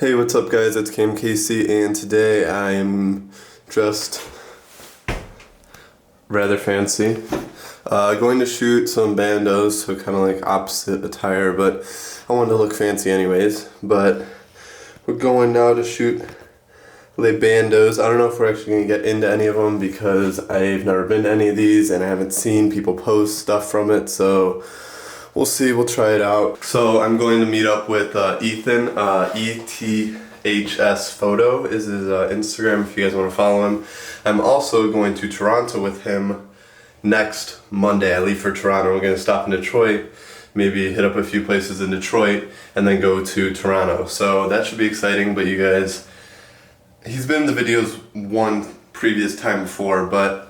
Hey, what's up guys, it's Cam Casey, and today I am dressed rather fancy. Going to shoot some bandos, so kind of like opposite attire, but I wanted to look fancy anyways. But we're going now to shoot Les Bandos. I don't know if we're actually going to get into any of them because I've never been to any of these and I haven't seen people post stuff from it, so we'll see, we'll try it out. So I'm going to meet up with Ethan, ETHS Photo is his Instagram if you guys want to follow him. I'm also going to Toronto with him next Monday. I leave for Toronto. We're going to stop in Detroit, maybe hit up a few places in Detroit, and then go to Toronto. So that should be exciting, but you guys, he's been in the videos one previous time before, but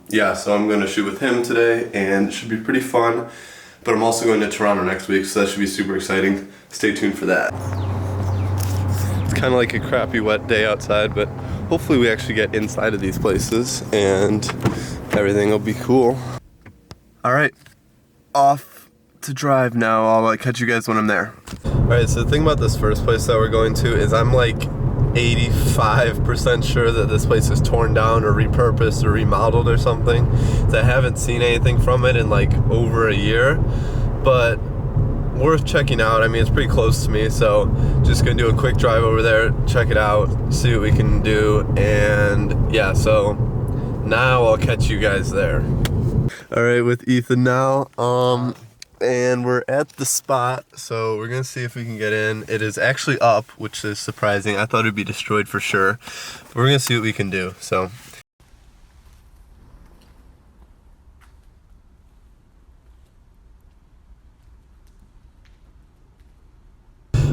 yeah, so I'm going to shoot with him today, and it should be pretty fun. But I'm also going to Toronto next week, so that should be super exciting. Stay tuned for that. It's kind of like a crappy wet day outside, but hopefully we actually get inside of these places and everything will be cool. Alright, off to drive now. I'll catch you guys when I'm there. Alright, so the thing about this first place that we're going to is I'm like 85% sure that this place is torn down or repurposed or remodeled or something. So I haven't seen anything from it in like over a year, but worth checking out. I mean, it's pretty close to me, so just gonna do a quick drive over there, check it out, see what we can do, and yeah, so now I'll catch you guys there. Alright, with Ethan now, and we're at the spot, so we're gonna see if we can get in. It is actually up, which is surprising. I thought it'd be destroyed for sure, but we're gonna see what we can do. So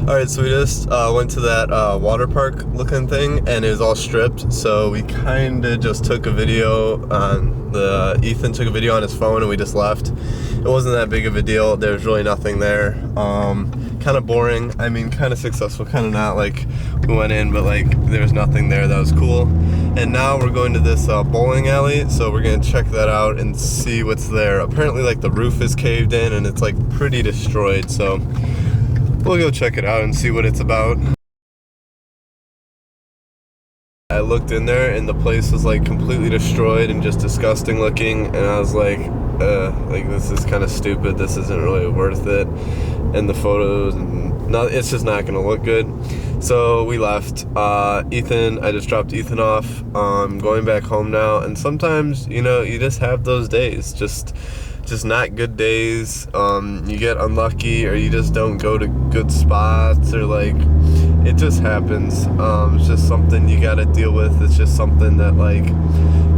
alright, so we just went to that water park looking thing, and it was all stripped, so we kinda just took a video on Ethan took a video on his phone and we just left. It wasn't that big of a deal. There's really nothing there. Kind of boring. I mean, kind of successful, kind of not. Like, we went in, but like there was nothing there that was cool. And now we're going to this bowling alley, so we're gonna check that out and see what's there. Apparently, like, the roof is caved in and it's like pretty destroyed, so we'll go check it out and see what it's about. I looked in there and the place was like completely destroyed and just disgusting looking, and I was like this is kind of stupid. This isn't really worth it. And the photos, and it's just not gonna look good. So we left. Ethan, I just dropped Ethan off. I'm going back home now, and sometimes, you know, you just have those days, just not good days. You get unlucky, or you just don't go to good spots, or like, it just happens. It's just something you gotta deal with. It's just something that like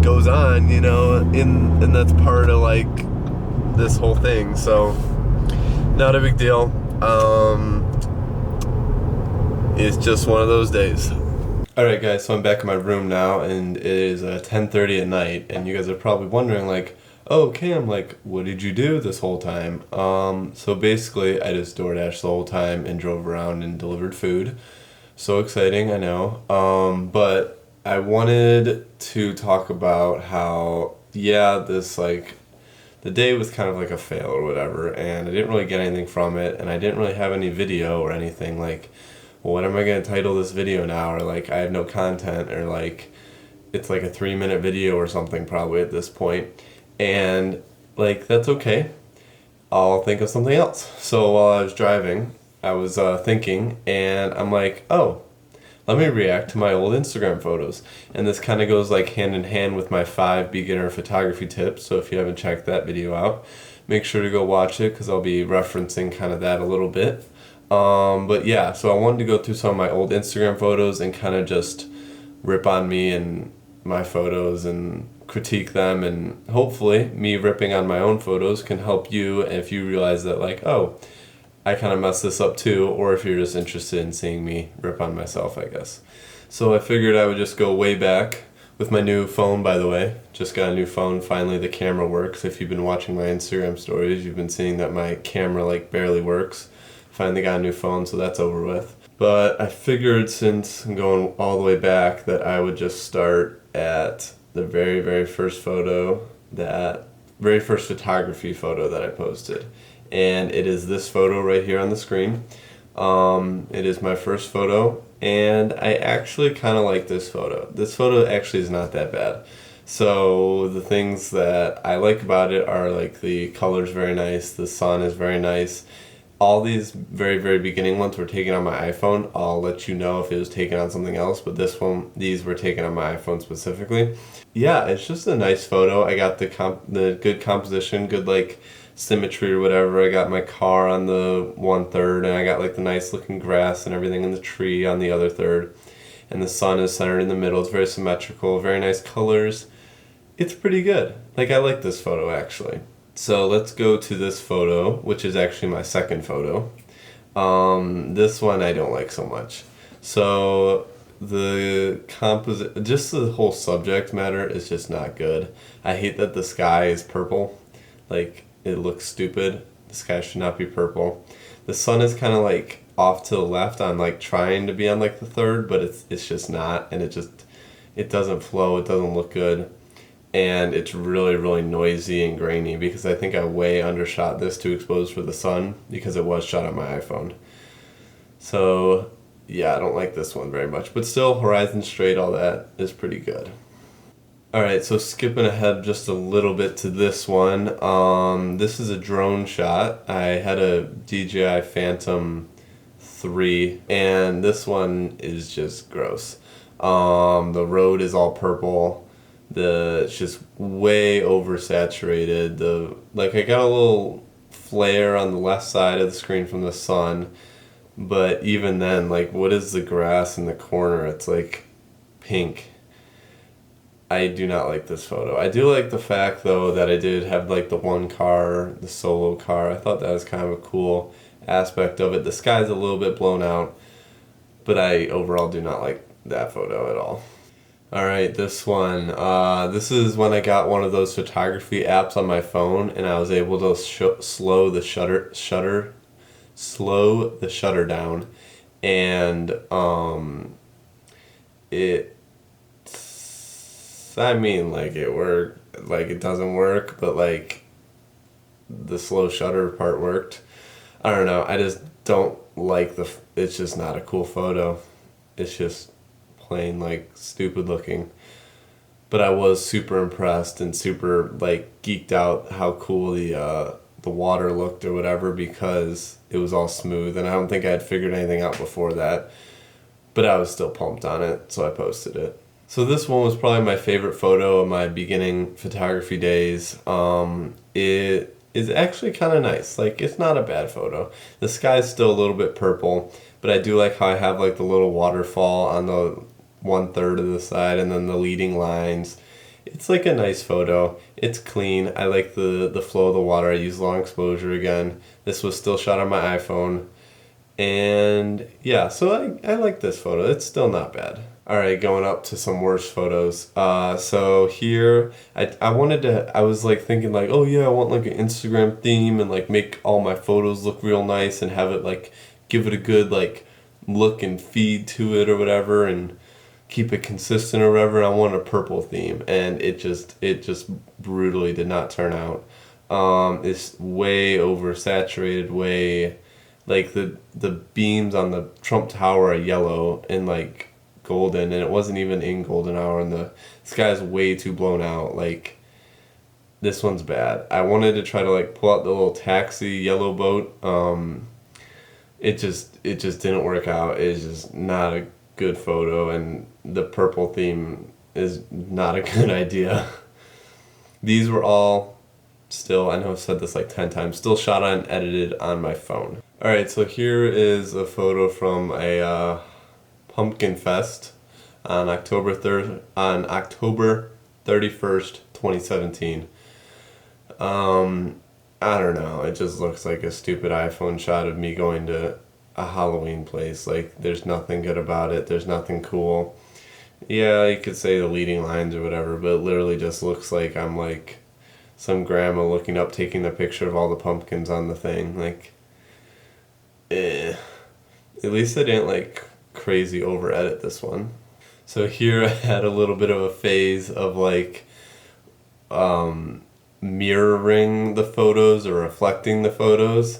goes on, you know, and that's part of like this whole thing. So not a big deal. It's just one of those days. Alright guys, so I'm back in my room now, and it is 10:30 at night, and you guys are probably wondering like, oh, Cam, like, what did you do this whole time? So basically, I just DoorDashed the whole time and drove around and delivered food. So exciting, I know. But I wanted to talk about how, yeah, this, like, the day was kind of like a fail or whatever, and I didn't really get anything from it, and I didn't really have any video or anything. Like, well, what am I going to title this video now? Or, like, I have no content, or, like, it's like a 3-minute video or something probably at this point. And like, that's okay. I'll think of something else. So while I was driving, I was thinking, and I'm like, oh, let me react to my old Instagram photos. And this kind of goes like hand in hand with my 5 beginner photography tips. So if you haven't checked that video out, make sure to go watch it, because I'll be referencing kind of that a little bit. But yeah, so I wanted to go through some of my old Instagram photos and kind of just rip on me and my photos and critique them, and hopefully me ripping on my own photos can help you if you realize that like, oh, I kind of messed this up too, or if you're just interested in seeing me rip on myself, I guess. So I figured I would just go way back with my new phone, by the way. Just got a new phone, finally the camera works. If you've been watching my Instagram stories, you've been seeing that my camera like barely works. Finally got a new phone, so that's over with. But I figured, since I'm going all the way back, that I would just start at the very first photo, that very first photography photo that I posted. And it is this photo right here on the screen. It is my first photo, and I actually kind of like this photo. This photo actually is not that bad. So the things that I like about it are like the color's very nice, the sun is very nice. All these very, very beginning ones were taken on my iPhone. I'll let you know if it was taken on something else, but these were taken on my iPhone specifically. Yeah, it's just a nice photo. I got the good composition, good like symmetry or whatever. I got my car on the 1/3, and I got like the nice looking grass and everything in the tree on the other third. And the sun is centered in the middle. It's very symmetrical, very nice colors. It's pretty good. Like, I like this photo actually. So let's go to this photo, which is actually my second photo. This one I don't like so much. So just the whole subject matter is just not good. I hate that the sky is purple. Like, it looks stupid. The sky should not be purple. The sun is kind of like off to the left. I'm like trying to be on like the third, but it's just not, and it doesn't flow. It doesn't look good, and it's really, really noisy and grainy because I think I way undershot this to expose for the sun because it was shot on my iPhone. So yeah, I don't like this one very much, but still, horizon straight, all that is pretty good. Alright, so skipping ahead just a little bit to this one. This is a drone shot. I had a DJI Phantom 3, and this one is just gross. The road is all purple. It's just way oversaturated. I got a little flare on the left side of the screen from the sun, but even then, like, what is the grass in the corner? It's like pink. I do not like this photo. I do like the fact, though, that I did have like the one car, the solo car. I thought that was kind of a cool aspect of it. The sky's a little bit blown out, but I overall do not like that photo at all. Alright, this one. This is when I got one of those photography apps on my phone, and I was able to slow the shutter down, and it I mean, like, it worked, like, it doesn't work, but, like, the slow shutter part worked. I don't know, I just don't like it's just not a cool photo. It's just plain, like, stupid looking. But I was super impressed and super, like, geeked out how cool the water looked or whatever because it was all smooth, and I don't think I had figured anything out before that. But I was still pumped on it, so I posted it. So this one was probably my favorite photo of my beginning photography days. It is actually kind of nice. Like, it's not a bad photo. The sky's still a little bit purple, but I do like how I have like the little waterfall on the 1/3 of the side and then the leading lines. It's like a nice photo. It's clean. I like the flow of the water. I use long exposure again. This was still shot on my iPhone. And yeah, so I like this photo. It's still not bad. Alright, going up to some worse photos. So here, I was like thinking like, oh yeah, I want like an Instagram theme and like make all my photos look real nice and have it like, give it a good like look and feed to it or whatever and keep it consistent or whatever. I want a purple theme, and it just brutally did not turn out. It's way oversaturated, way, like the beams on the Trump Tower are yellow and like golden, and it wasn't even in golden hour, and the sky's way too blown out. Like, this one's bad. I wanted to try to like pull out the little taxi yellow boat. It just didn't work out. It's just not a good photo, and the purple theme is not a good idea. These were all still, I know I've said this like 10 times, still shot and edited on my phone. Alright, so here is a photo from a Pumpkin Fest on October 31st, 2017. I don't know, it just looks like a stupid iPhone shot of me going to a Halloween place. Like, there's nothing good about it, there's nothing cool. Yeah, you could say the leading lines or whatever, but it literally just looks like I'm like some grandma looking up, taking the picture of all the pumpkins on the thing. Like, at least I didn't like crazy over edit this one. So here I had a little bit of a phase of like mirroring the photos or reflecting the photos.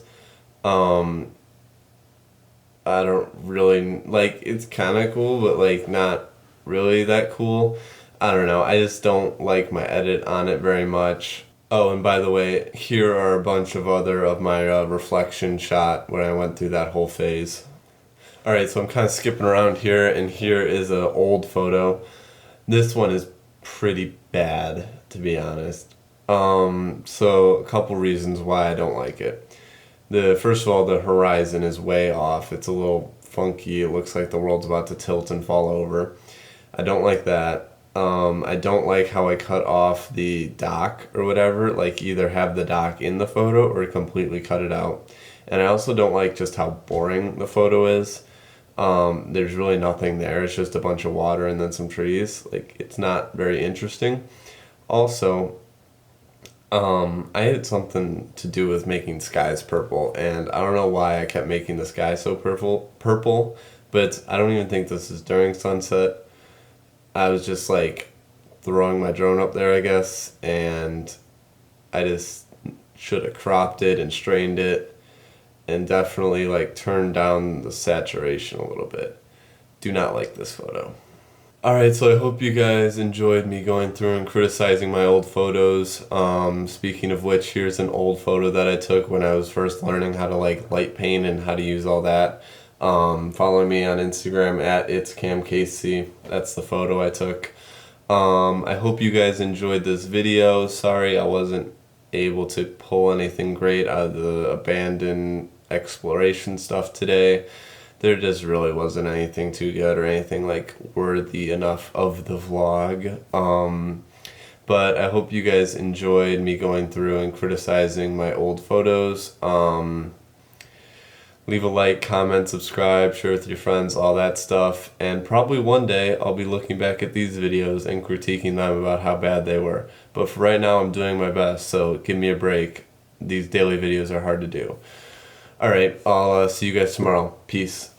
I don't really, like, it's kind of cool, but like not really that cool. I don't know. I just don't like my edit on it very much. Oh, and by the way, here are a bunch of other of my reflection shot when I went through that whole phase. Alright, so I'm kind of skipping around here, and here is an old photo. This one is pretty bad, to be honest. So a couple reasons why I don't like it. First of all, the horizon is way off. It's a little funky. It looks like the world's about to tilt and fall over. I don't like that. I don't like how I cut off the dock or whatever, like either have the dock in the photo or completely cut it out. And I also don't like just how boring the photo is. There's really nothing there. It's just a bunch of water and then some trees. Like, it's not very interesting. Also, I had something to do with making skies purple, and I don't know why I kept making the sky so purple, but I don't even think this is during sunset. I was just like throwing my drone up there, I guess, and I just should have cropped it and strained it and definitely like turned down the saturation a little bit. Do not like this photo. Alright, so I hope you guys enjoyed me going through and criticizing my old photos. Speaking of which, here's an old photo that I took when I was first learning how to like light paint and how to use all that. Follow me on Instagram at itscamcasey. That's the photo I took. I hope you guys enjoyed this video. Sorry I wasn't able to pull anything great out of the abandoned exploration stuff today. There just really wasn't anything too good or anything like worthy enough of the vlog. But I hope you guys enjoyed me going through and criticizing my old photos. Leave a like, comment, subscribe, share with your friends, all that stuff. And probably one day I'll be looking back at these videos and critiquing them about how bad they were. But for right now, I'm doing my best, so give me a break. These daily videos are hard to do. Alright, I'll see you guys tomorrow. Peace.